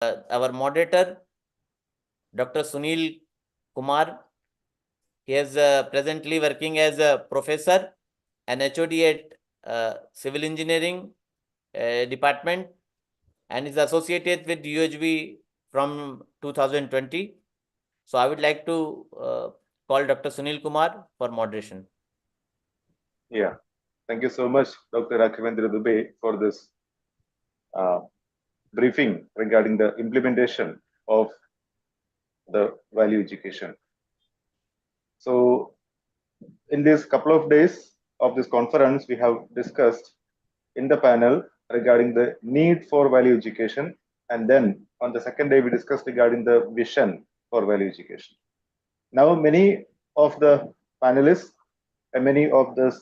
our moderator, Dr. Sunil Kumar. He is presently working as a professor and HOD at Civil Engineering Department and is associated with UHV from 2020. So I would like to call Dr. Sunil Kumar for moderation. Yeah, thank you so much, Dr. Rakhavendra Dubey, for this briefing regarding the implementation of the value education. So, in this couple of days of this conference, we have discussed in the panel regarding the need for value education, and then on the second day, we discussed regarding the vision for value education. Now, many of the panelists and many of the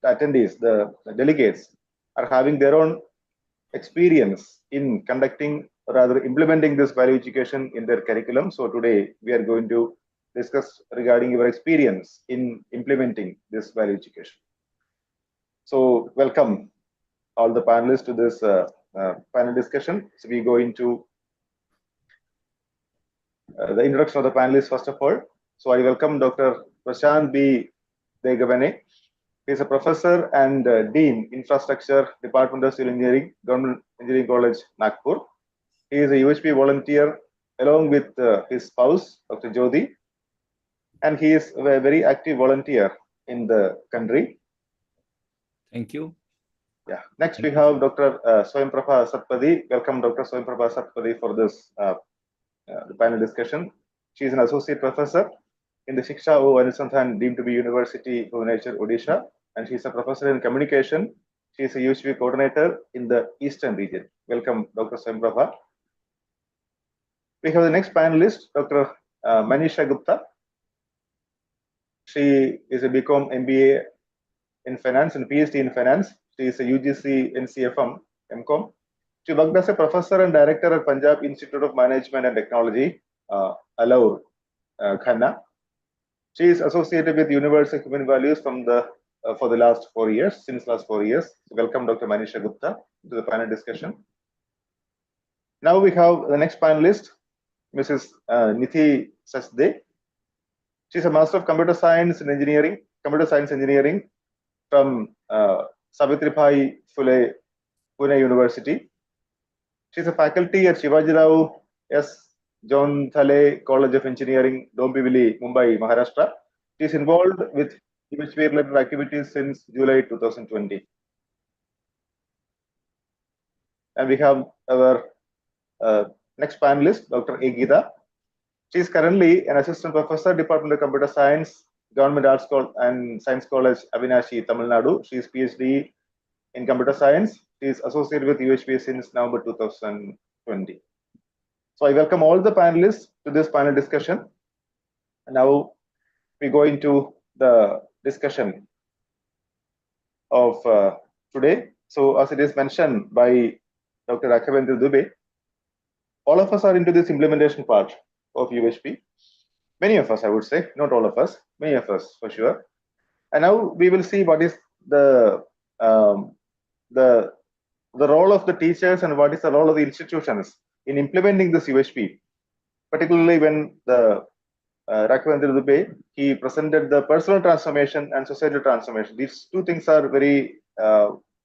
attendees, the delegates, are having their own experience in conducting, or rather implementing this value education in their curriculum. So today we are going to discuss regarding your experience in implementing this value education. So welcome all the panelists to this panel discussion. So we go into the introduction of the panelists first of all. So I welcome Dr. Prashant B. Degavane. He is a professor and Dean, Infrastructure, Department of Civil Engineering, Government Engineering College, Nagpur. He is a UHV volunteer along with his spouse, Dr. Jyoti, and he is a very active volunteer in the country. Thank you. Yeah. Next, we have Dr. Swayamprabha Satpathy. Welcome, Dr. Swayamprabha Satpathy, for this the panel discussion. She is an associate professor in the Shiksha O Anusandhan deemed to be University of Nature, Odisha, and she is a professor in communication. She is a UHV coordinator in the Eastern region. Welcome, Dr. Swayamprabha. We have the next panelist, Dr. Manisha Gupta. She is a BCom MBA in finance and PhD in finance. She is a UGC NCFM MCom. She worked as a professor and director at Punjab Institute of Management and Technology, Alaur, Khanna. She is associated with University of Human Values from the for the last 4 years, since last 4 years. So welcome, Dr. Manisha Gupta, to the panel discussion. Now we have the next panelist, Mrs. Nithi Sachde. She's a Master of Computer Science and Engineering, from Savitribai Phule, Pune University. She's a faculty at Shivajirao S. John Thale College of Engineering, Dombivli, Mumbai, Maharashtra. She is involved with UHV-related activities since July 2020. And we have our next panelist, Dr. A. Geeta. She is currently an assistant professor, Department of Computer Science, Government Arts and Science College, Avinashi, Tamil Nadu. She is PhD in Computer Science. She is associated with UHV since November 2020. So I welcome all the panelists to this panel discussion. And now we go into the discussion of today. So as it is mentioned by Dr. Rakhavendra Dubey, all of us are into this implementation part of UHV. Many of us, I would say, not all of us, many of us for sure. And now we will see what is the role of the teachers and what is the role of the institutions in implementing this UHV, particularly when the Rakhavendra Dubey, he presented the personal transformation and societal transformation. These two things are very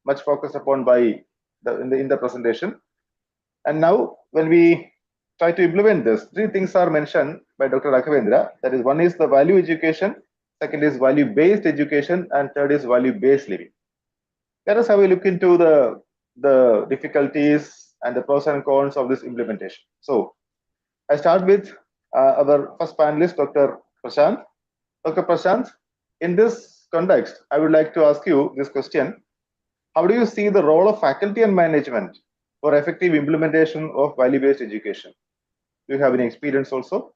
much focused upon by in the presentation. And now when we try to implement this, three things are mentioned by Dr. Rakhavendra. That is, one is the value education, second is value-based education, and third is value-based living. Let us have a look into the difficulties and the pros and cons of this implementation. So I start with our first panelist, Dr. Prashant. Dr. Prashant, in this context, I would like to ask you this question. How do you see the role of faculty and management for effective implementation of value-based education? Do you have any experience also?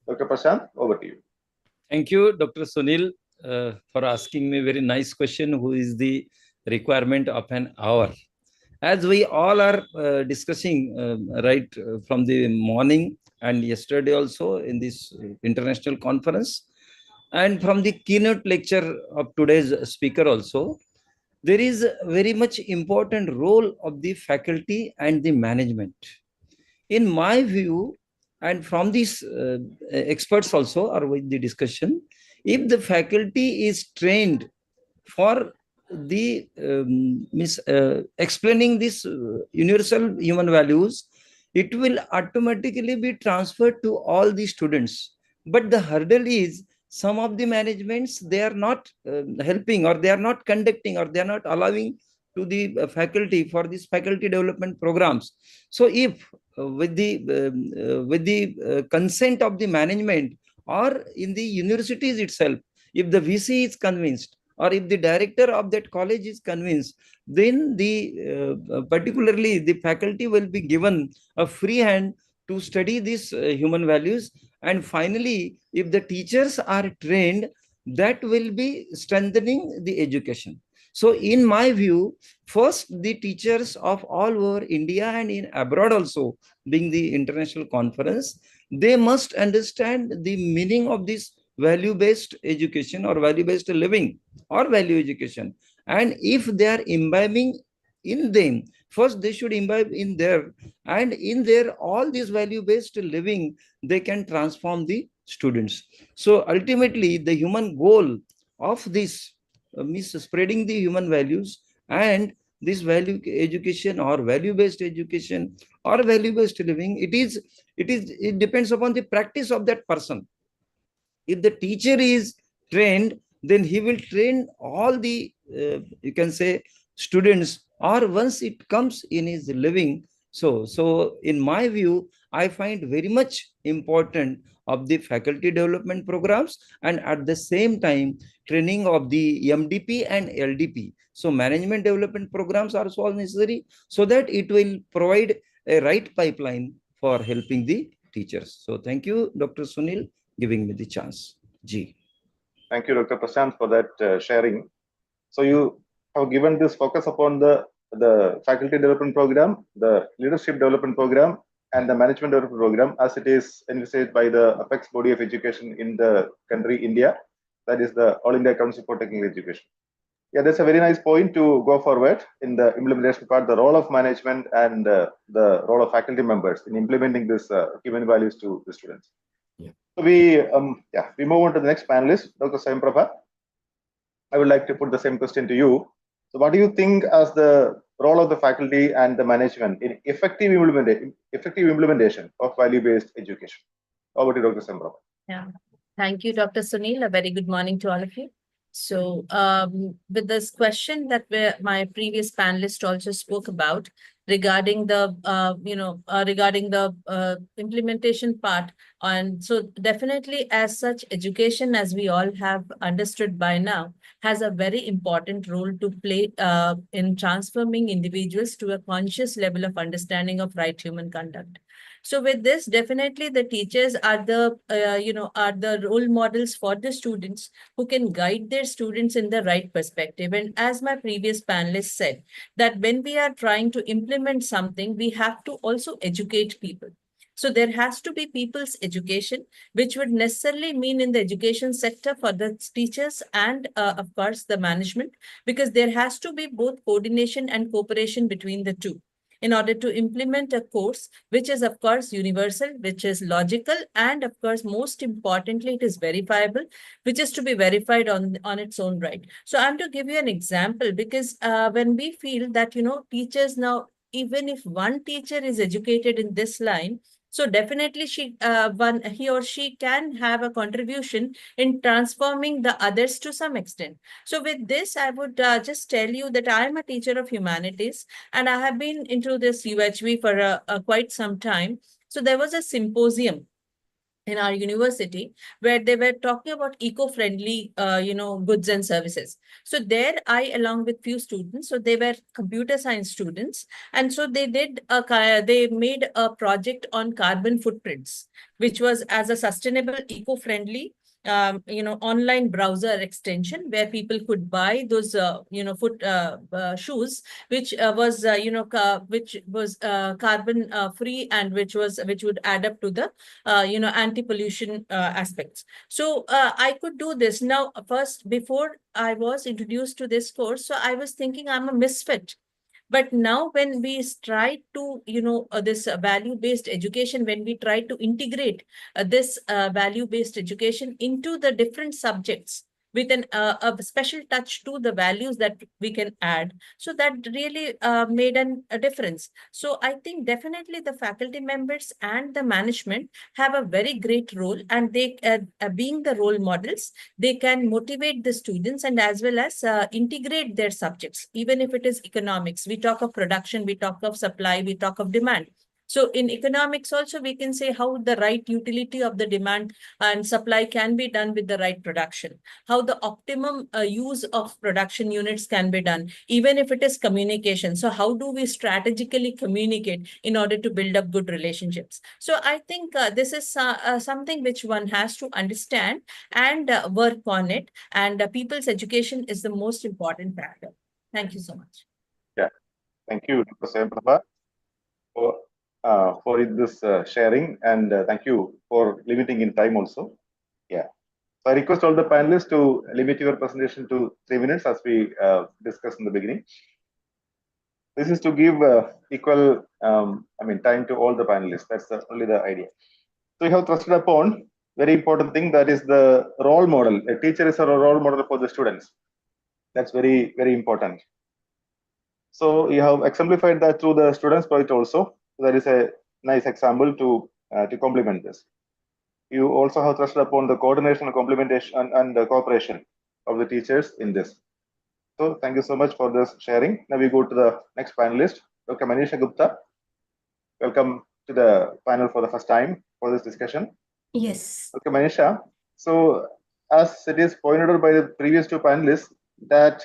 Dr. Prashant, over to you. Thank you, Dr. Sunil, for asking me a very nice question. Who is the requirement of an hour? As we all are discussing right from the morning and yesterday also in this international conference, and from the keynote lecture of today's speaker also, there is a very much important role of the faculty and the management. in my view, and from these experts also, or with the discussion, if the faculty is trained for the explaining this universal human values, it will automatically be transferred to all the students. But the hurdle is some of the managements, they are not helping, or they are not conducting, or they are not allowing to the faculty for these faculty development programs. So if with the consent of the management, or in the universities itself, if the VC is convinced, or if the director of that college is convinced, then the particularly the faculty will be given a free hand to study these human values. And finally, if the teachers are trained, that will be strengthening the education. So in my view, first the teachers of all over India and in abroad also, being the international conference, they must understand the meaning of this value-based education, or value-based living, or value education. And if they are imbibing in them, first they should imbibe in there, and in there all this value-based living, they can transform the students. So ultimately the human goal of this is spreading the human values, and this value education, or value-based education, or value-based living, it depends upon the practice of that person. If the teacher is trained, then he will train all the you can say students, or once it comes in his living. So in my view, I find very much important of the faculty development programs, and at the same time training of the MDP and LDP. So management development programs are so necessary, so that it will provide a right pipeline for helping the teachers. So thank you, Dr. Sunil, giving me the chance. G. Thank you, Dr. Prashant, for that sharing. So you have given this focus upon the faculty development program, the leadership development program, and the management development program, as it is envisaged by the apex body of education in the country, India, that is the All India Council for Technical Education. Yeah, that's a very nice point to go forward in the implementation part, the role of management and the role of faculty members in implementing this human values to the students. Yeah. So we move on to the next panelist, Dr. Swayam Prabha. I would like to put the same question to you. So what do you think as the role of the faculty and the management in effective implementation of value-based education? Over to Dr. Swayam Prabha. Yeah. Thank you, Dr. Sunil. A very good morning to all of you. So with this question that my previous panelist also spoke about regarding the, implementation part. And so definitely as such, education, as we all have understood by now, has a very important role to play in transforming individuals to a conscious level of understanding of right human conduct. So with this, definitely the teachers are the role models for the students who can guide their students in the right perspective. And as my previous panelist said, that when we are trying to implement something, we have to also educate people. So there has to be people's education, which would necessarily mean in the education sector for the teachers and of course the management, because there has to be both coordination and cooperation between the two in order to implement a course which is of course universal, which is logical, and of course most importantly it is verifiable, which is to be verified on its own right. So I'm to give you an example, because when we feel that teachers now, even if one teacher is educated in this line, so definitely he or she can have a contribution in transforming the others to some extent. So with this, I would just tell you that I am a teacher of humanities, and I have been into this UHV for quite some time. So there was a symposium in our university where they were talking about eco-friendly, goods and services. So there I, along with few students, so they were computer science students. And so they made a project on carbon footprints, which was as a sustainable, eco-friendly online browser extension where people could buy those, shoes, which was carbon free, and which would add up to the, anti-pollution aspects. So I could do this. Now, first, before I was introduced to this course, so I was thinking I'm a misfit, But now when we try to, this value-based education, when we try to integrate this value-based education into the different subjects with a special touch to the values that we can add. So that really made a difference. So I think definitely the faculty members and the management have a very great role, and they, being the role models, they can motivate the students and as well as integrate their subjects. Even if it is economics, we talk of production, we talk of supply, we talk of demand. So in economics also, we can say how the right utility of the demand and supply can be done with the right production, how the optimum use of production units can be done, even if it is communication. So how do we strategically communicate in order to build up good relationships? So I think this is something which one has to understand and work on it. And people's education is the most important factor. Thank you so much. Yeah, thank you, Dr. Sayaprabha, for this sharing, and thank you for limiting in time also. Yeah. So I request all the panelists to limit your presentation to 3 minutes, as we discussed in the beginning. This is to give equal, time to all the panelists. That's only the idea. So we have thrusted upon very important thing, that is the role model. A teacher is a role model for the students. That's very, very important. So you have exemplified that through the students project also. That is a nice example to complement this. You also have thrusted upon the coordination, complementation, and the cooperation of the teachers in this. So thank you so much for this sharing. Now we go to the next panelist, Dr. Manisha Gupta. Welcome to the panel for the first time for this discussion. Yes. Okay, Manisha. So as it is pointed out by the previous 2 panelists, that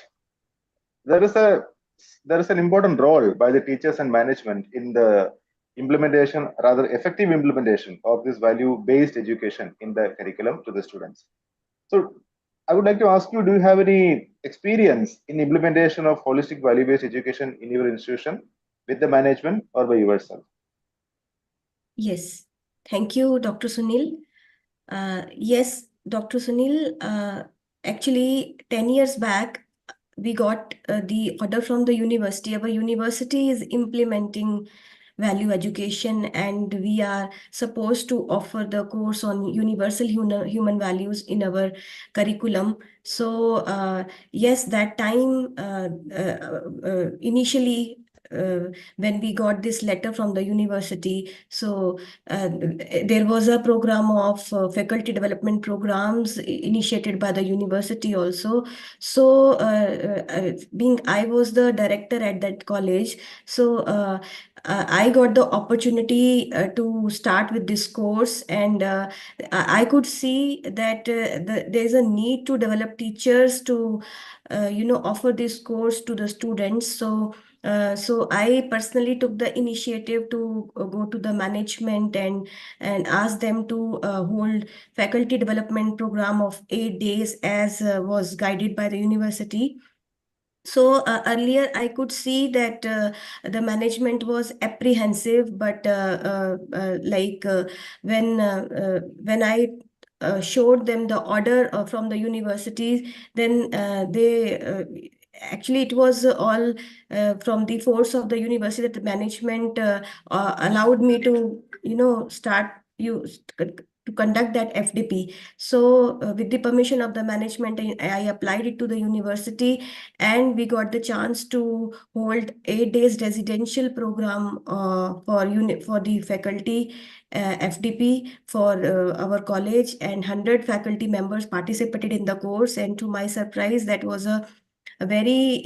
there is an important role by the teachers and management in the implementation, rather effective implementation of this value-based education in the curriculum to the students. So I would like to ask you, do you have any experience in implementation of holistic value-based education in your institution with the management or by yourself? Yes. Thank you, Dr. Sunil. Yes, Dr. Sunil, actually 10 years back, we got the order from the university. Our university is implementing value education, and we are supposed to offer the course on universal human values in our curriculum. So yes, that time initially when we got this letter from the university, so there was a program of faculty development programs initiated by the university also. So being I was the director at that college, so I got the opportunity to start with this course, and I could see that there's a need to develop teachers to offer this course to the students. So I personally took the initiative to go to the management and ask them to hold faculty development program of 8 days, as was guided by the university. So earlier I could see that the management was apprehensive, but when I showed them the order from the university, then they actually it was all from the force of the university that the management allowed me to start to conduct that FDP. So with the permission of the management, I applied it to the university, and we got the chance to hold 8 days residential program for the faculty FDP for our college, and 100 faculty members participated in the course. And to my surprise, that was a very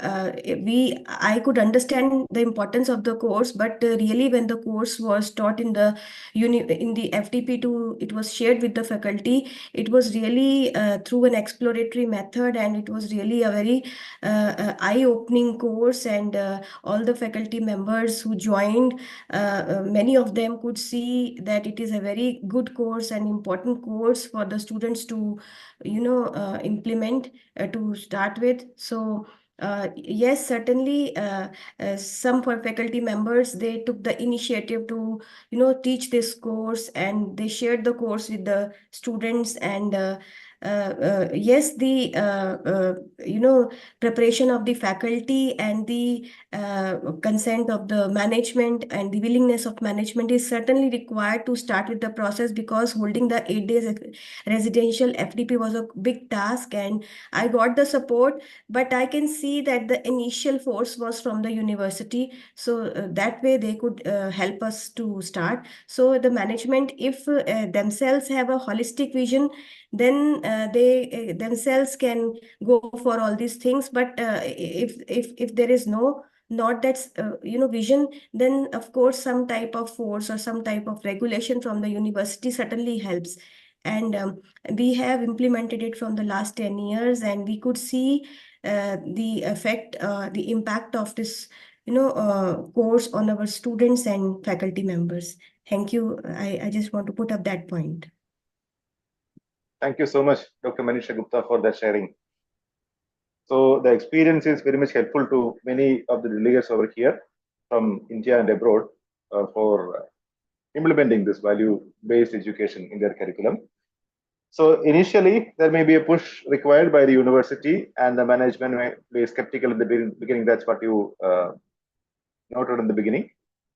I could understand the importance of the course, but really when the course was taught in the FDP to it was shared with the faculty, it was really through an exploratory method, and it was really a very eye-opening course. And all the faculty members who joined, many of them could see that it is a very good course and important course for the students to implement to start with. So yes, certainly some faculty members, they took the initiative to teach this course, and they shared the course with the students. And yes, the preparation of the faculty and the consent of the management and the willingness of management is certainly required to start with the process, because holding the 8 days residential FDP was a big task, and I got the support, but I can see that the initial force was from the university. So that way they could help us to start. So the management, if themselves have a holistic vision, then they themselves can go for all these things. But if there is not that vision, then of course some type of force or some type of regulation from the university certainly helps. And we have implemented it from the last 10 years, and we could see the effect, the impact of this course on our students and faculty members. Thank you. I just want to put up that point. Thank you so much, Dr. Manisha Gupta, for that sharing. So the experience is very much helpful to many of the delegates over here from India and abroad for implementing this value-based education in their curriculum. So initially, there may be a push required by the university, and the management may be skeptical in the beginning. That's what you noted in the beginning.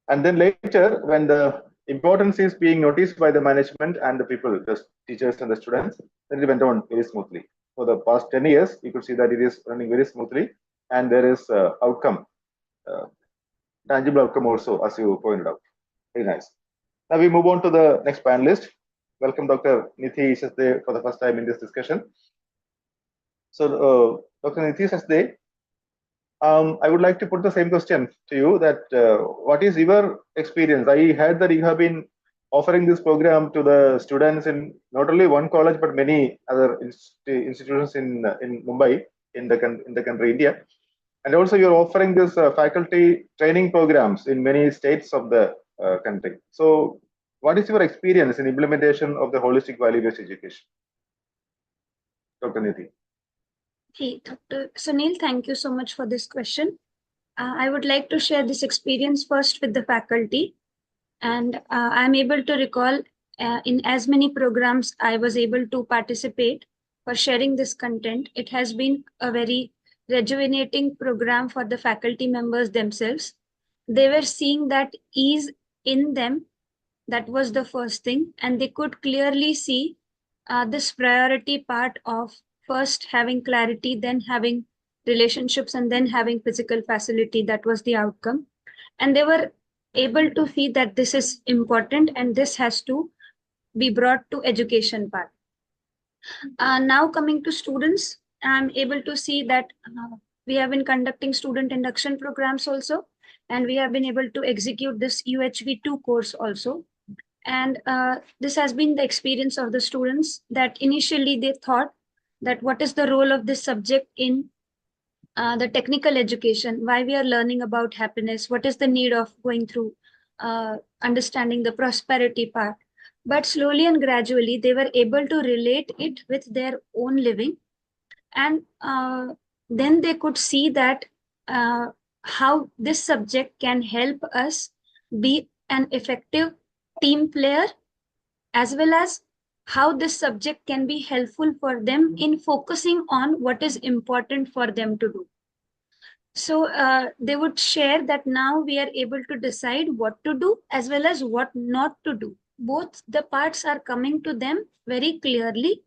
And then later, when the importance is being noticed by the management and the people, the teachers and the students, then it went on very smoothly. For the past 10 years, you could see that it is running very smoothly, and there is outcome, tangible outcome also, as you pointed out. Very nice. Now we move on to the next panelist. Welcome, Dr. Nithi Sasde, for the first time in this discussion. So, Dr. Nithi Sasde, I would like to put the same question to you, that what is your experience? I heard that you have been offering this program to the students in not only one college, but many other institutions in Mumbai, in the country, India. And also you're offering this faculty training programs in many states of the country. So what is your experience in implementation of the holistic value-based education? Dr. Nithi. Hey, Dr. Sunil, thank you so much for this question. I would like to share this experience first with the faculty. And I'm able to recall in as many programs I was able to participate for sharing this content. It has been a very rejuvenating program for the faculty members themselves. They were seeing that ease in them. That was the first thing. And they could clearly see this priority part of first having clarity, then having relationships, and then having physical facility. That was the outcome. And they were able to see that this is important and this has to be brought to education part. Now coming to students, I'm able to see that we have been conducting student induction programs also, and we have been able to execute this UHV 2 course also. And this has been the experience of the students, that initially they thought that what is the role of this subject in the technical education, why we are learning about happiness, what is the need of going through understanding the prosperity part. But slowly and gradually, they were able to relate it with their own living. And then they could see that how this subject can help us be an effective team player, as well as how this subject can be helpful for them in focusing on what is important for them to do. So they would share that now we are able to decide what to do as well as what not to do. Both the parts are coming to them very clearly.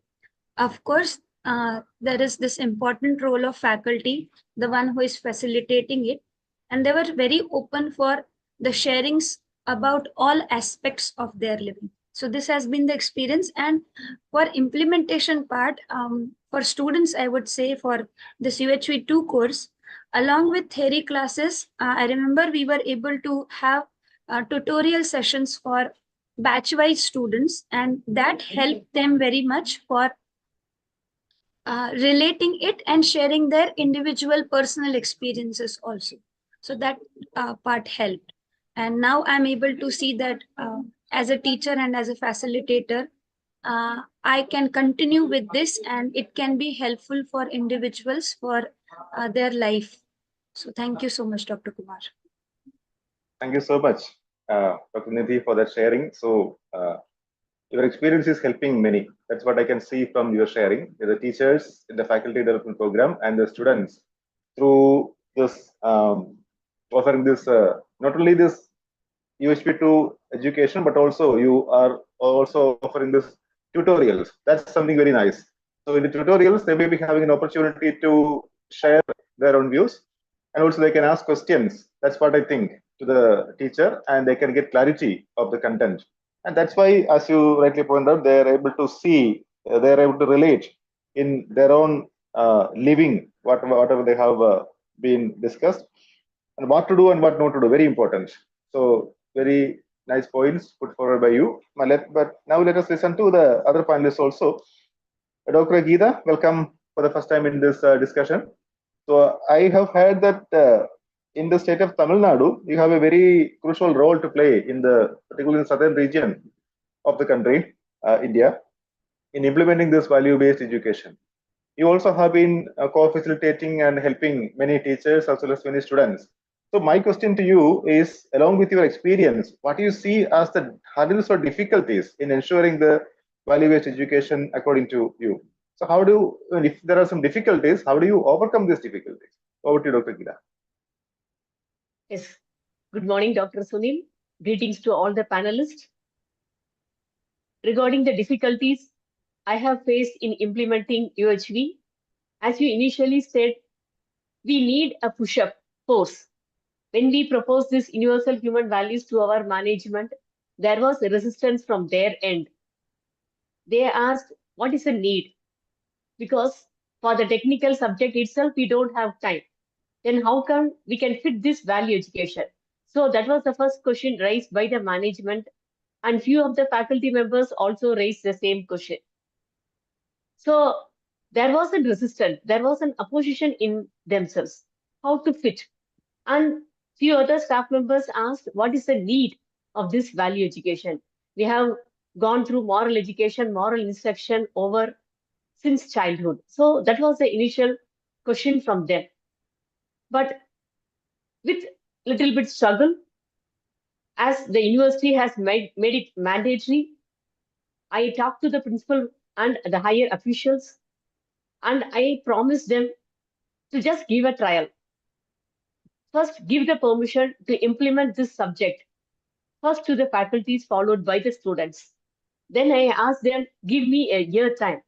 Of course, there is this important role of faculty, the one who is facilitating it. And they were very open for the sharings about all aspects of their living. So this has been the experience. And for implementation part, for students, I would say for this UHV 2 course, along with theory classes, I remember we were able to have tutorial sessions for batch-wise students, and that helped them very much for relating it and sharing their individual personal experiences also. So that part helped. And now I'm able to see that as a teacher and as a facilitator, I can continue with this, and it can be helpful for individuals for their life. So thank you so much, Dr. Kumar. Thank you so much, Dr. Nithi, for that sharing. So your experience is helping many. That's what I can see from your sharing. The teachers in the faculty development program and the students through this offering this not only this UHV2 education, but also you are also offering this tutorials. That's something very nice. So in the tutorials, they may be having an opportunity to share their own views, and also they can ask questions. That's what I think to the teacher, and they can get clarity of the content. And that's why, as you rightly pointed out, they are able to see, they are able to relate in their own living, whatever they have been discussed, and what to do and what not to do. Very important. So very nice points put forward by you. But now let us listen to the other panelists also. Dr. Geeta, welcome for the first time in this discussion. So I have heard that in the state of Tamil Nadu, you have a very crucial role to play in the particularly in southern region of the country, India, in implementing this value-based education. You also have been co-facilitating and helping many teachers as well as many students. So my question to you is, along with your experience, what do you see as the hurdles or difficulties in ensuring the value-based education according to you? So how do, if there are some difficulties, how do you overcome these difficulties? Over to you, Dr. Geeta. Yes. Good morning, Dr. Sunil. Greetings to all the panelists. Regarding the difficulties I have faced in implementing UHV, as you initially said, we need a push-up force. When we proposed this universal human values to our management, there was a resistance from their end. They asked, what is the need? Because for the technical subject itself, we don't have time. Then how come we can fit this value education? So that was the first question raised by the management, and few of the faculty members also raised the same question. So there was a resistance, there was an opposition in themselves, how to fit. And few other staff members asked, what is the need of this value education? We have gone through moral education, moral instruction over since childhood. So that was the initial question from them. But with little bit struggle, as the university has made it mandatory, I talked to the principal and the higher officials, and I promised them to just give a trial. First, give the permission to implement this subject, first to the faculties, followed by the students. Then I asked them, give me a year time.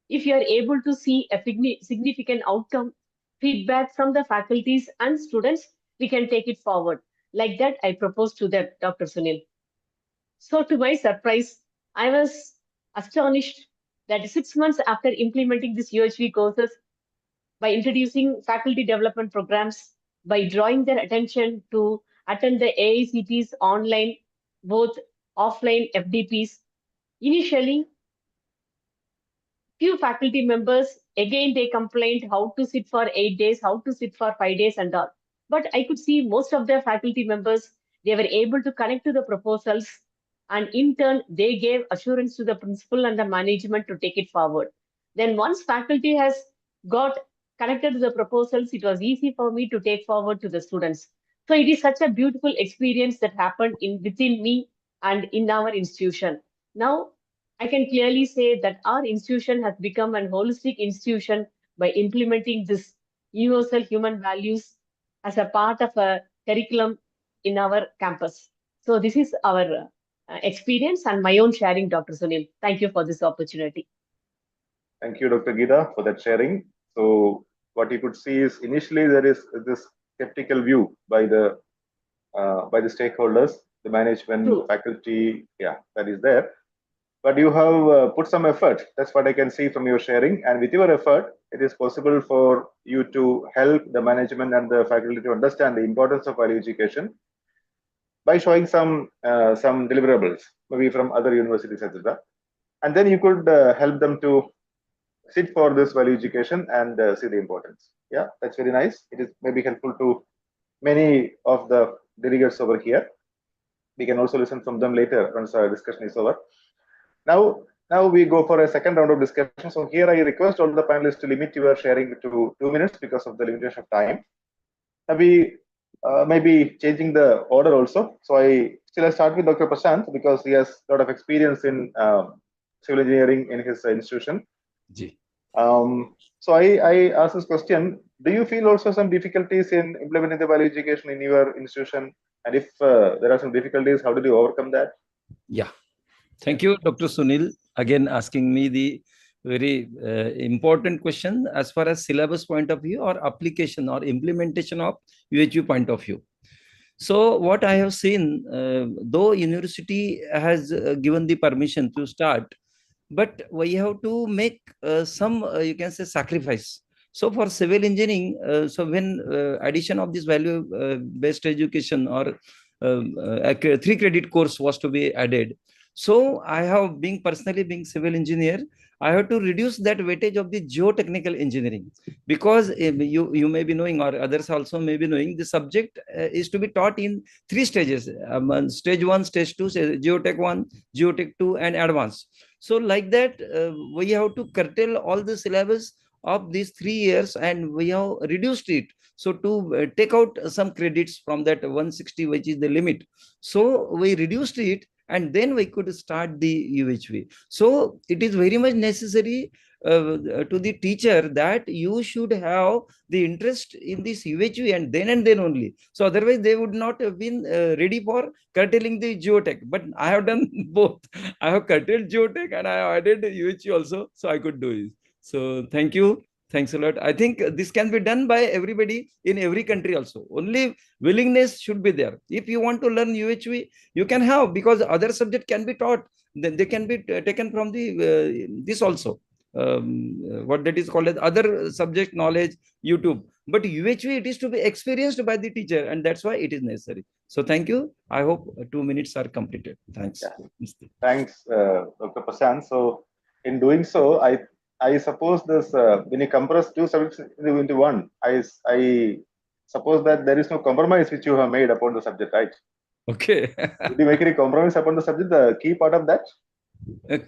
If you are able to see a significant outcome, feedback from the faculties and students, we can take it forward. Like that, I proposed to them, Dr. Sunil. So to my surprise, I was astonished that 6 months after implementing these UHV courses, by introducing faculty development programs, by drawing their attention to attend the AICT's online, both offline FDPs, initially, few faculty members, again, they complained how to sit for 8 days, how to sit for 5 days and all. But I could see most of the faculty members, they were able to connect to the proposals, and in turn, they gave assurance to the principal and the management to take it forward. Then once faculty has got connected to the proposals, it was easy for me to take forward to the students. So it is such a beautiful experience that happened within me and in our institution. Now, I can clearly say that our institution has become an holistic institution by implementing this universal human values as a part of a curriculum in our campus. So this is our experience and my own sharing, Dr. Sunil. Thank you for this opportunity. Thank you, Dr. Geeta, for that sharing. So what you could see is initially there is this skeptical view by the stakeholders, the management, True. faculty, that is there. But you have put some effort. That's what I can see from your sharing. And with your effort, it is possible for you to help the management and the faculty to understand the importance of value education by showing some deliverables, maybe from other universities, etc. And then you could help them to sit for this value education and see the importance. Yeah, that's very nice. It is maybe helpful to many of the delegates over here. We can also listen from them later once our discussion is over. Now we go for a second round of discussion. So here I request all the panelists to limit your sharing to 2 minutes because of the limitation of time. Now we may be changing the order also. So I still I start with Dr. Prashant because he has a lot of experience in civil engineering in his institution. Ji. So I ask this question: do you feel also some difficulties in implementing the value education in your institution? And if there are some difficulties, how did you overcome that? Yeah. Thank you, Dr. Sunil, again asking me the very important question as far as syllabus point of view or application or implementation of UHV point of view. So what I have seen, though university has given the permission to start, but we have to make some, you can say, sacrifice. So for civil engineering, so when addition of this value-based education or a 3-credit course was to be added, so I have personally being civil engineer, I have to reduce that weightage of the geotechnical engineering because you may be knowing or others also may be knowing the subject is to be taught in 3 stages: stage 1, stage 2, geotech 1, geotech 2, and advanced. So like that, we have to curtail all the syllabus of these 3 years and we have reduced it. So to take out some credits from that 160, which is the limit. So we reduced it and then we could start the UHV. So it is very much necessary to the teacher that you should have the interest in this UHV and then only. So otherwise they would not have been ready for curtailing the geotech. But I have done both. I have curtailed geotech and I have added UHV also, so I could do it. So thank you. Thanks a lot. I think this can be done by everybody in every country also. Only willingness should be there. If you want to learn UHV, you can have, because other subject can be taught. Then they can be taken from the this also. What that is called as other subject knowledge, YouTube. But UHV, it is to be experienced by the teacher, and that's why it is necessary. So thank you. I hope 2 minutes are completed. Thanks. Yeah. Thanks, Dr. Prashant. So in doing so, I suppose this when you compress 2 subjects into one, I suppose that there is no compromise which you have made upon the subject, right? Okay. Did you make any compromise upon the subject? The key part of that?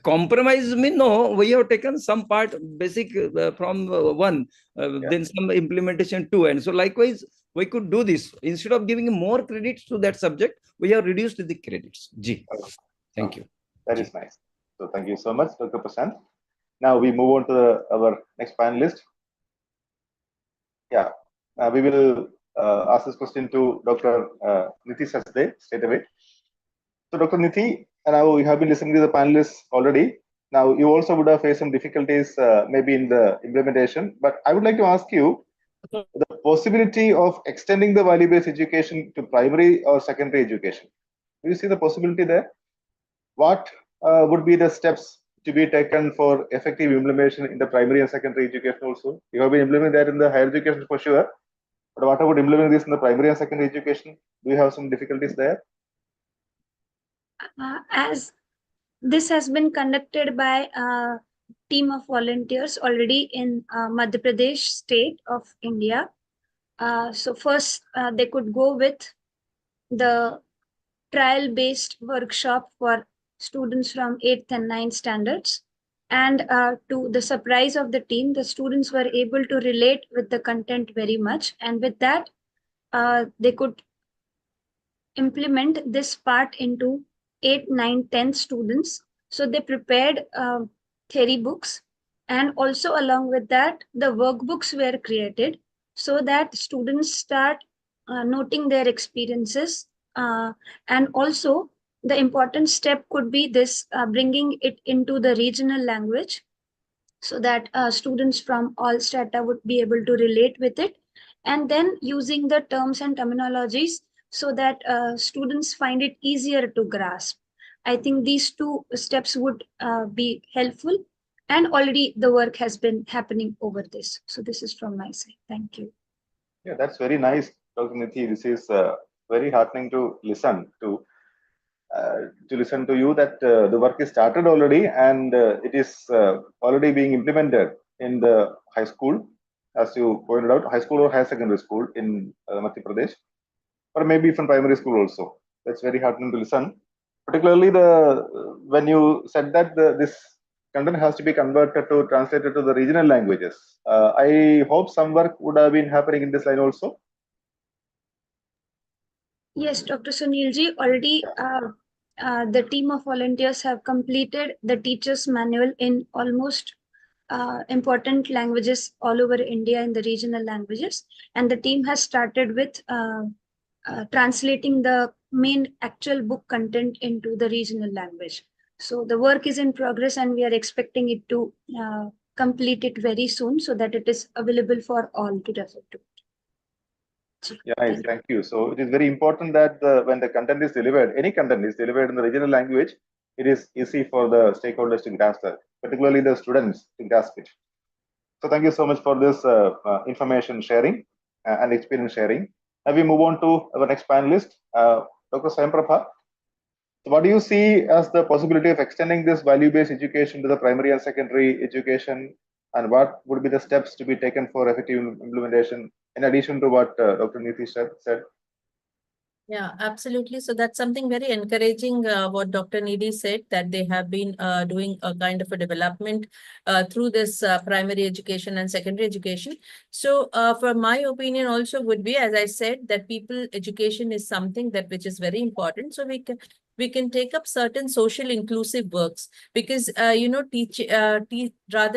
Compromise mean no, we have taken some part basic from one, then some implementation 2, and so likewise we could do this. Instead of giving more credits to that subject, we have reduced the credits. G. Thank you. That is nice. So thank you so much, Dr. Prashant. Now we move on to our next panelist. Yeah, we will ask this question to Dr. Nithi Sachdev straight away. So Dr. Nithi, now you have been listening to the panelists already. Now you also would have faced some difficulties maybe in the implementation, but I would like to ask you the possibility of extending the value-based education to primary or secondary education. Do you see the possibility there? What would be the steps to be taken for effective implementation in the primary and secondary education also? You have been implementing that in the higher education for sure, but what about implementing this in the primary and secondary education? Do you have some difficulties there? As this has been conducted by a team of volunteers already in Madhya Pradesh state of India. So first they could go with the trial-based workshop for students from 8th and 9th standards. And to the surprise of the team, the students were able to relate with the content very much. And with that, they could implement this part into 8, 9, 10 students. So they prepared theory books, and also along with that, the workbooks were created so that students start noting their experiences. And also the important step could be this bringing it into the regional language so that students from all strata would be able to relate with it, and then using the terms and terminologies so that students find it easier to grasp. I think these 2 steps would be helpful, and already the work has been happening over this. So this is from my side. Thank you. Yeah, that's very nice, Dr. Nithi. This is very heartening to listen to. Listen to you that the work is started already and it is already being implemented in the high school, as you pointed out, high school or higher secondary school in Madhya Pradesh, or maybe from primary school also. That's very heartening to listen. Particularly when you said that this content has to be converted to translated to the regional languages. I hope some work would have been happening in this line also. Yes, Dr. Sunilji, already the team of volunteers have completed the teacher's manual in almost important languages all over India in the regional languages. And the team has started with translating the main actual book content into the regional language. So the work is in progress and we are expecting it to complete it very soon so that it is available for all to refer to. Yeah, nice. Thank you. So it is very important that when the content is delivered, any content is delivered in the regional language, it is easy for the stakeholders to grasp that, particularly the students to grasp it. So thank you so much for this information sharing and experience sharing. Now we move on to our next panelist, Dr. Swayamprabha. So what do you see as the possibility of extending this value-based education to the primary and secondary education, and what would be the steps to be taken for effective implementation, in addition to what Dr. Niti said? Yeah, absolutely. So that's something very encouraging, what Dr. Nidhi said, that they have been doing a kind of a development through this primary education and secondary education. So for my opinion also would be, as I said, that people education is something that which is very important. So we can take up certain social inclusive works because, rather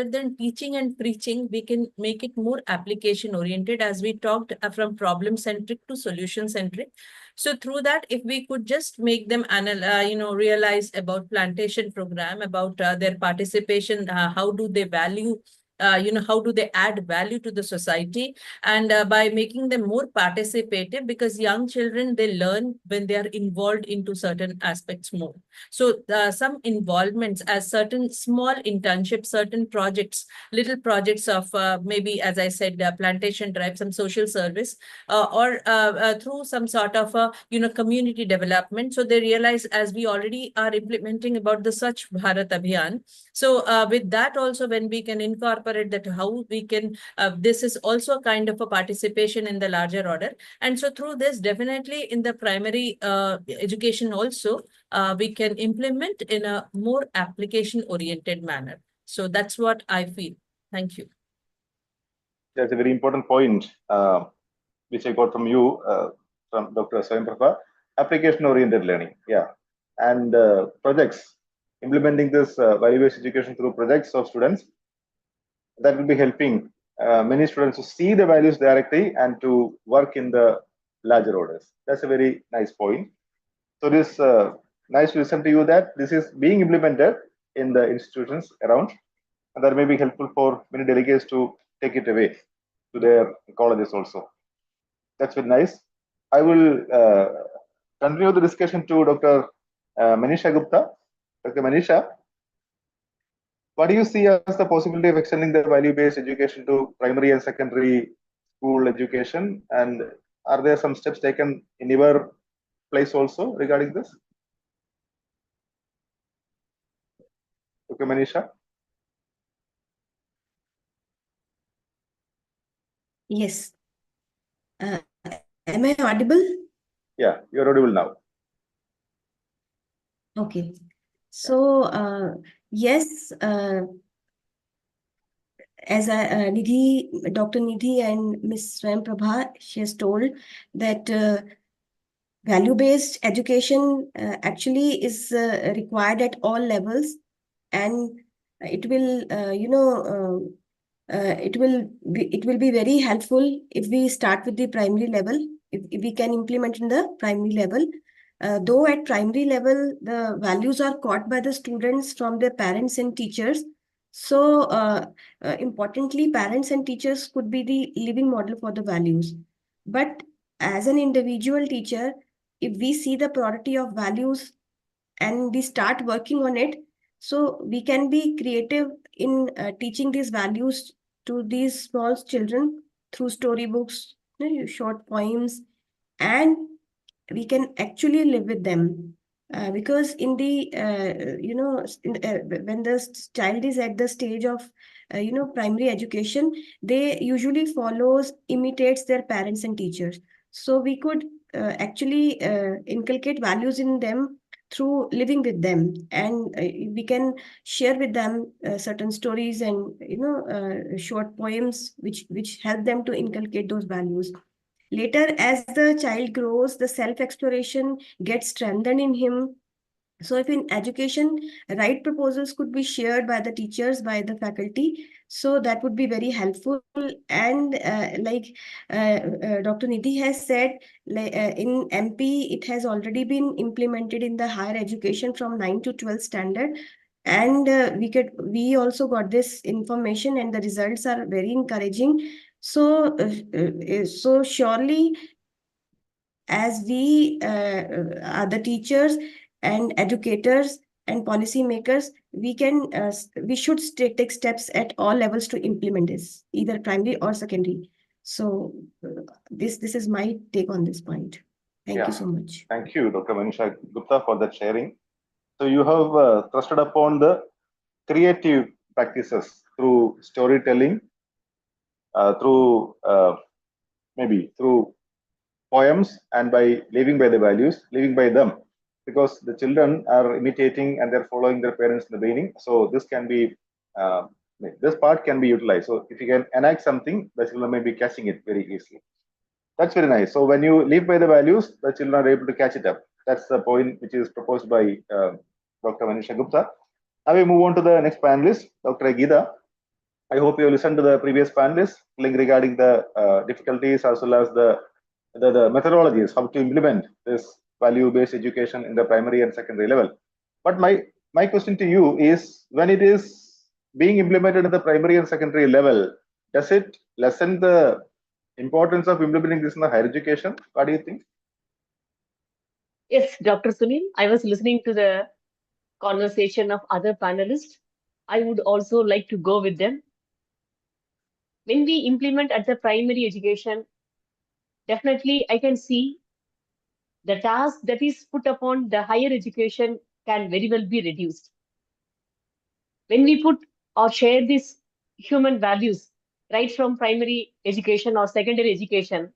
than teaching and preaching, we can make it more application oriented, as we talked from problem centric to solution centric. So through that, if we could just make them realize about plantation program, about their participation, how do they value, how do they add value to the society, and by making them more participative, because young children, they learn when they are involved into certain aspects more. So some involvements as certain small internships, certain projects, little projects of maybe, as I said, plantation drive, some social service, or through some sort of community development. So they realize, as we already are implementing about the Swachh Bharat Abhiyan. So with that also, when we can incorporate that, how we can, this is also kind of a participation in the larger order. And so through this, definitely in the primary education also, we can implement in a more application oriented manner. So that's what I feel. Thank you. That's a very important point, which I got from you, from Dr. Swayamprabha. Application-oriented learning, yeah, and projects. Implementing this value-based education through projects of students, that will be helping many students to see the values directly and to work in the larger orders. That's a very nice point. So it is nice to listen to you that this is being implemented in the institutions around, and that may be helpful for many delegates to take it away to their colleges also. That's very nice. I will continue the discussion to Dr. Manisha Gupta. Dr. Manisha, what do you see as the possibility of extending the value-based education to primary and secondary school education? And are there some steps taken in your place also regarding this? Okay, Manisha. Yes. Am I audible? Yeah, you're audible now. Okay. So, yes, as Dr. Nidhi and Ms. Swayamprabha, she has told that value-based education actually is required at all levels, and it will, it will be very helpful if we start with the primary level, if we can implement in the primary level. Though at primary level, the values are caught by the students from their parents and teachers. So importantly, parents and teachers could be the living model for the values. But as an individual teacher, if we see the priority of values and we start working on it, so we can be creative in teaching these values to these small children through storybooks, short poems, and we can actually live with them. Because in the when the child is at the stage of primary education, they usually imitates their parents and teachers. So we could actually inculcate values in them through living with them, and we can share with them certain stories and short poems which help them to inculcate those values. later, as the child grows, the self-exploration gets strengthened in him. So if in education, right proposals could be shared by the teachers, by the faculty, so that would be very helpful. And Dr. Nidhi has said, in MP, it has already been implemented in the higher education from 9 to 12 standard. And we also got this information, and the results are very encouraging. So surely, as we are the teachers and educators and policymakers, we should take steps at all levels to implement this, either primary or secondary. So this is my take on this point. Thank you so much. Thank you, Dr. Manisha Gupta, for that sharing. So you have thrusted upon the creative practices through storytelling, through maybe through poems, and by living by the values, living by them, because the children are imitating and they're following their parents in the beginning. So this can be this part can be utilized. So if you can enact something, the children may be catching it very easily. That's very nice. So when you live by the values, the children are able to catch it up. That's the point which is proposed by Dr. Manisha Gupta. Now we move on to the next panelist, Dr. Geeta. I hope you listened to the previous panelists regarding the difficulties as well as the methodologies, how to implement this value-based education in the primary and secondary level. But my question to you is, when it is being implemented at the primary and secondary level, does it lessen the importance of implementing this in the higher education? What do you think? Yes, Dr. Sunil, I was listening to the conversation of other panelists. I would also like to go with them. When we implement at the primary education, definitely I can see the task that is put upon the higher education can very well be reduced. When we put or share these human values right from primary education or secondary education,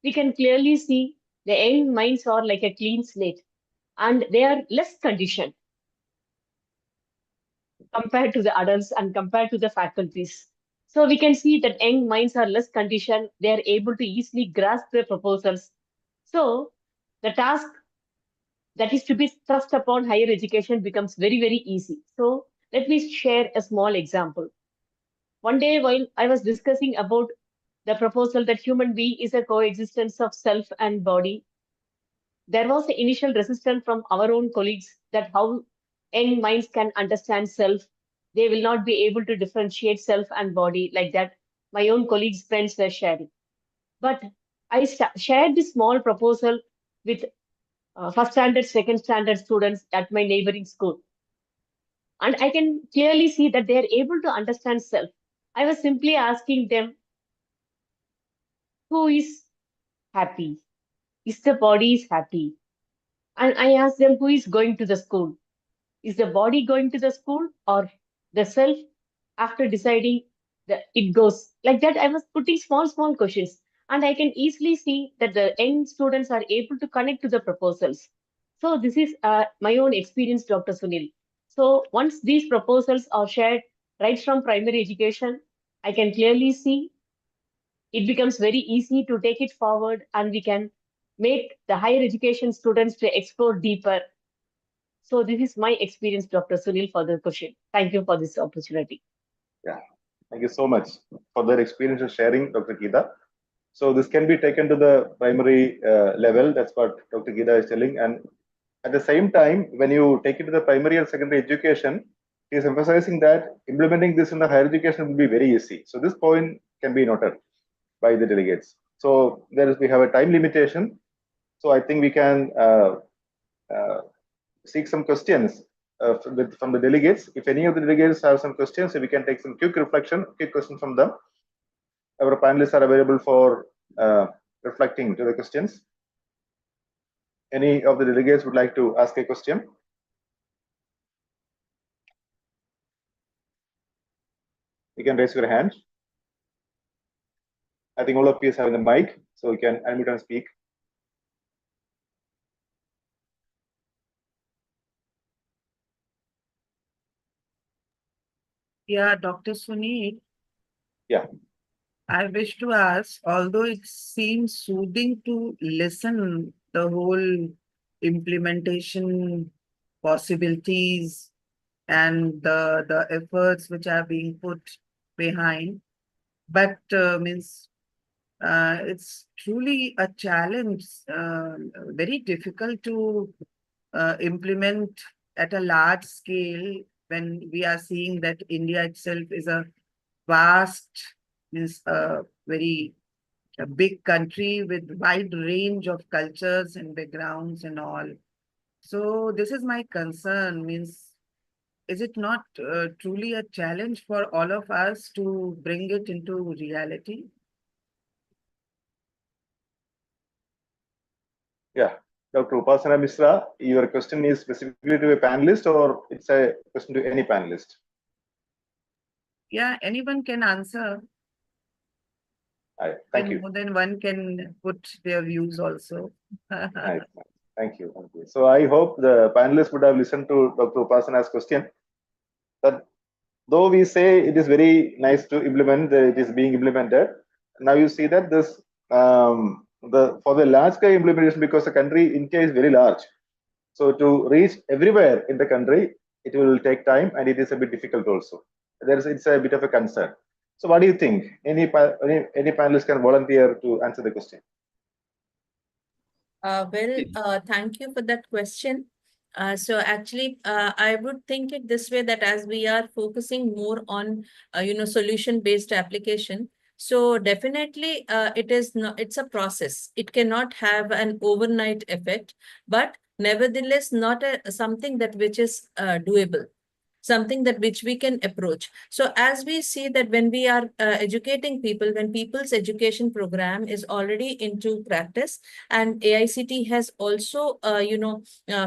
we can clearly see the young minds are like a clean slate and they are less conditioned compared to the adults and compared to the faculties. So we can see that young minds are less conditioned. They are able to easily grasp their proposals. So the task that is to be thrust upon higher education becomes very, very easy. So let me share a small example. One day while I was discussing about the proposal that human being is a coexistence of self and body, there was the initial resistance from our own colleagues that how young minds can understand self. They will not be able to differentiate self and body like that. My own colleagues, friends were sharing. But I shared this small proposal with first standard, second standard students at my neighboring school. And I can clearly see that they are able to understand self. I was simply asking them, who is happy? Is the body is happy? And I asked them, who is going to the school? Is the body going to the school or the self? After deciding that it goes like that, I was putting small questions. And I can easily see that the young students are able to connect to the proposals. So this is my own experience, Dr. Sunil. So once these proposals are shared right from primary education, I can clearly see it becomes very easy to take it forward and we can make the higher education students to explore deeper. So this is my experience, Dr. Sunil, for the question. Thank you for this opportunity. Yeah, thank you so much for that experience of sharing, Dr. Geeta. So this can be taken to the primary level. That's what Dr. Geeta is telling. And at the same time, when you take it to the primary and secondary education, he is emphasizing that implementing this in the higher education will be very easy. So this point can be noted by the delegates. So we have a time limitation. So I think we can seek some questions from the delegates. If any of the delegates have some questions, so we can take some quick questions from them. Our panelists are available for reflecting to the questions. Any of the delegates would like to ask a question? You can raise your hand. I think all of you have the mic, so you can unmute and speak. Yeah, Dr. Sunil. Yeah. I wish to ask, although it seems soothing to listen the whole implementation possibilities and the efforts which are being put behind, but means it's truly a challenge, very difficult to implement at a large scale when we are seeing that India itself is a vast, means a very a big country with wide range of cultures and backgrounds and all. So this is my concern, means is it not truly a challenge for all of us to bring it into reality? Yeah. Dr. Upasana Misra, your question is specifically to a panelist or it's a question to any panelist? Yeah, anyone can answer. Thank you. More than one can put their views also. Nice. Thank you. Thank you. So I hope the panelists would have listened to Dr. Upasana's question. That though we say it is very nice to implement, it is being implemented. Now you see that this for the large scale implementation, because the country India is very large, so to reach everywhere in the country, it will take time and it is a bit difficult also. It's a bit of a concern. So what do you think? Any panelists can volunteer to answer the question? Thank you for that question. So actually, I would think it this way, that as we are focusing more on, solution-based application, so definitely it's a process. It cannot have an overnight effect, but nevertheless, not something that which is doable, something that which we can approach. So as we see that when we are educating people, when people's education program is already into practice, and AICT has also,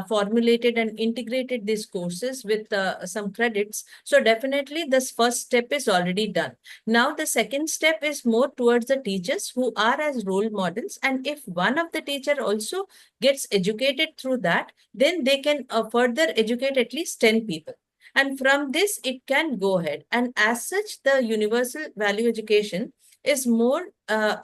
formulated and integrated these courses with some credits. So definitely this first step is already done. Now the second step is more towards the teachers who are as role models. And if one of the teacher also gets educated through that, then they can further educate at least 10 people. And from this, it can go ahead. And as such, the universal value education is more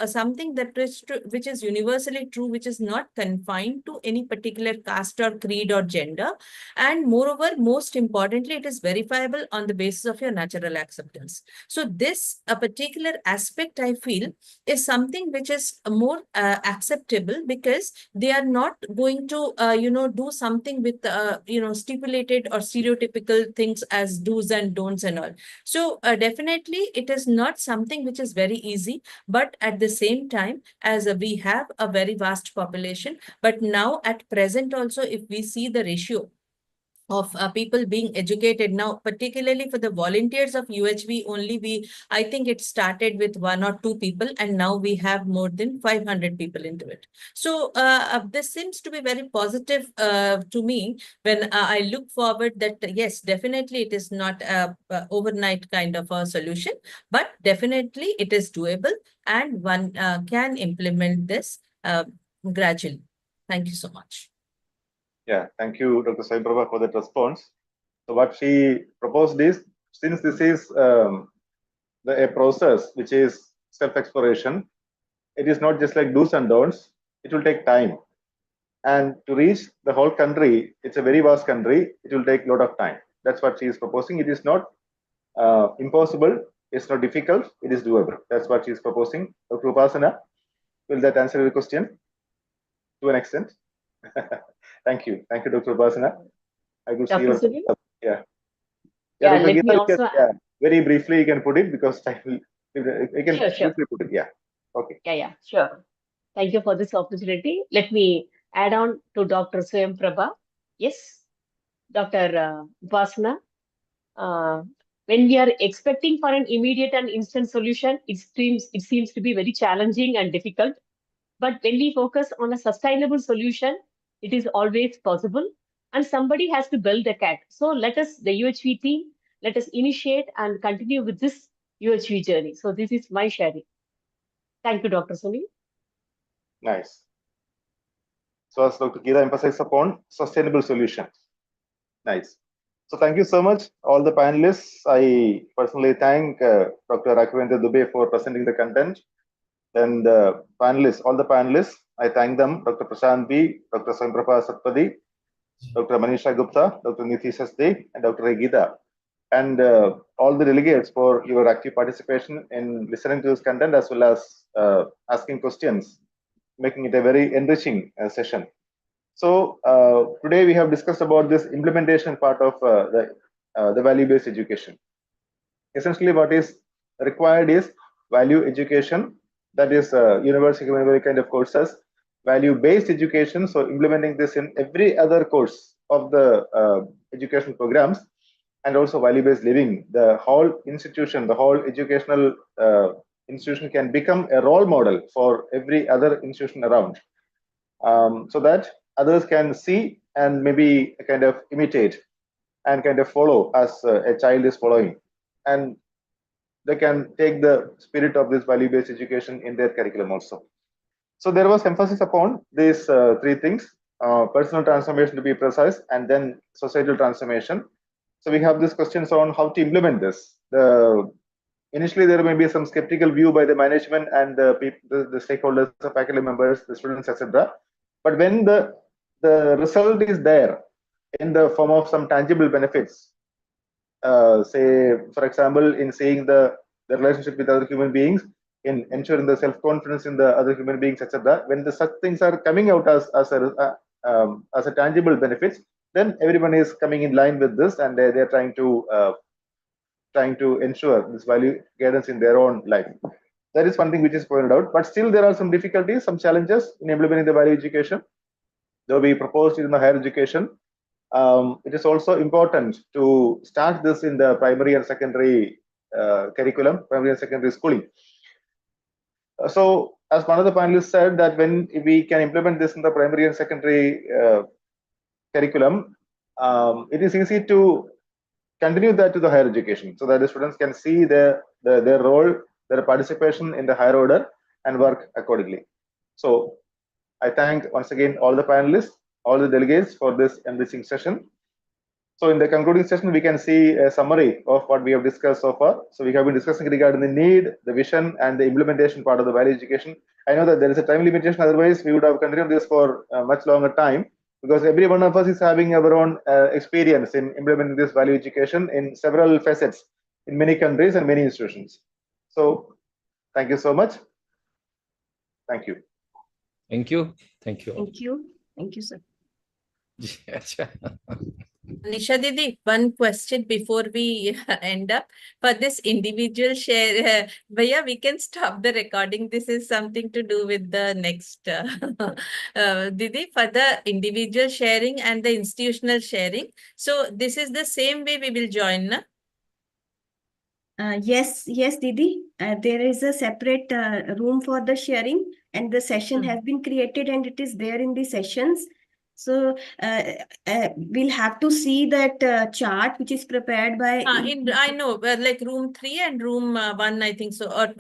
something that is which is universally true, which is not confined to any particular caste or creed or gender. And moreover, most importantly, it is verifiable on the basis of your natural acceptance. So this a particular aspect, I feel, is something which is more acceptable, because they are not going to, do something with, stipulated or stereotypical things as do's and don'ts and all. So definitely, it is not something which is very easy, but at the same time, as we have a very vast population, but now at present also, if we see the ratio of people being educated now, particularly for the volunteers of UHV only, I think it started with 1 or 2 people, and now we have more than 500 people into it. So this seems to be very positive to me when I look forward that yes, definitely it is not a overnight kind of a solution, but definitely it is doable, and one can implement this gradually. Thank you so much. Yeah, thank you, Dr. Sai Prabha, for that response. So what she proposed is, since this is a process which is self-exploration, it is not just like do's and don'ts. It will take time. And to reach the whole country, it's a very vast country. It will take a lot of time. That's what she is proposing. It is not impossible. It's not difficult. It is doable. That's what she is proposing. Dr. Upasana, will that answer your question to an extent? Thank you. Thank you, Dr. Upasana. I could see your. Yeah. Yeah, Dr. let Geeta, me also. Very briefly, you can put it because I will. You can Sure. briefly put it. Yeah. Okay. Yeah, sure. Thank you for this opportunity. Let me add on to Dr. Swayam Prabha. Yes, Dr. Upasana. When we are expecting for an immediate and instant solution, it seems to be very challenging and difficult. But when we focus on a sustainable solution, it is always possible. And somebody has to build the cat. So let us, the UHV team, let us initiate and continue with this UHV journey. So this is my sharing. Thank you, Dr. Sunil. Nice. So as Dr. Geeta emphasized upon sustainable solutions. Nice. So thank you so much, all the panelists. I personally thank Dr. Raghvendra Dubey for presenting the content. Then the panelists, all the panelists, I thank them, Dr. Prashant B, Dr. Sandrapa Satpadi, Dr. Manisha Gupta, Dr. Niti Sasde, and Dr. Regita, and all the delegates for your active participation in listening to this content as well as asking questions, making it a very enriching session. So today we have discussed about this implementation part of the value-based education. Essentially, what is required is value education, that is universal human value kind of courses, value-based education, so implementing this in every other course of the education programs, and also value-based living. The whole institution, the whole educational institution can become a role model for every other institution around, so that others can see and maybe kind of imitate and kind of follow as a child is following, and they can take the spirit of this value-based education in their curriculum also. So there was emphasis upon these three things: personal transformation, to be precise, and then societal transformation. So we have these questions on how to implement this. Initially, there may be some skeptical view by the management and the people, the stakeholders, the faculty members, the students, etc. But when the result is there in the form of some tangible benefits, say, for example, in seeing the relationship with other human beings, in ensuring the self-confidence in the other human beings, etc. When the such things are coming out as a tangible benefits, then everyone is coming in line with this, and they're trying to ensure this value guidance in their own life. That is one thing which is pointed out. But still, there are some difficulties, some challenges in implementing the value education. Though we proposed in the higher education, it is also important to start this in the primary and secondary curriculum, primary and secondary schooling. So, as one of the panelists said, that when we can implement this in the primary and secondary curriculum, it is easy to continue that to the higher education, so that the students can see their role, their participation in the higher order, and work accordingly. So I thank once again all the panelists, all the delegates for this enriching session. So in the concluding session, we can see a summary of what we have discussed so far. So we have been discussing regarding the need, the vision, and the implementation part of the value education. I know that there is a time limitation, otherwise we would have continued this for a much longer time, because every one of us is having our own experience in implementing this value education in several facets in many countries and many institutions. So thank you so much. Thank you. Thank you. Thank you. Thank you. Thank you, sir. Nisha Didi, one question before we end up. For this individual share, Bhaiya, we can stop the recording. This is something to do with the next. Didi, for the individual sharing and the institutional sharing. So this is the same way we will join, na? Yes, Didi. There is a separate room for the sharing, and the session has been created, and it is there in the sessions. So we'll have to see that chart which is prepared by. I know, like room 3 and room 1, I think so, or 2.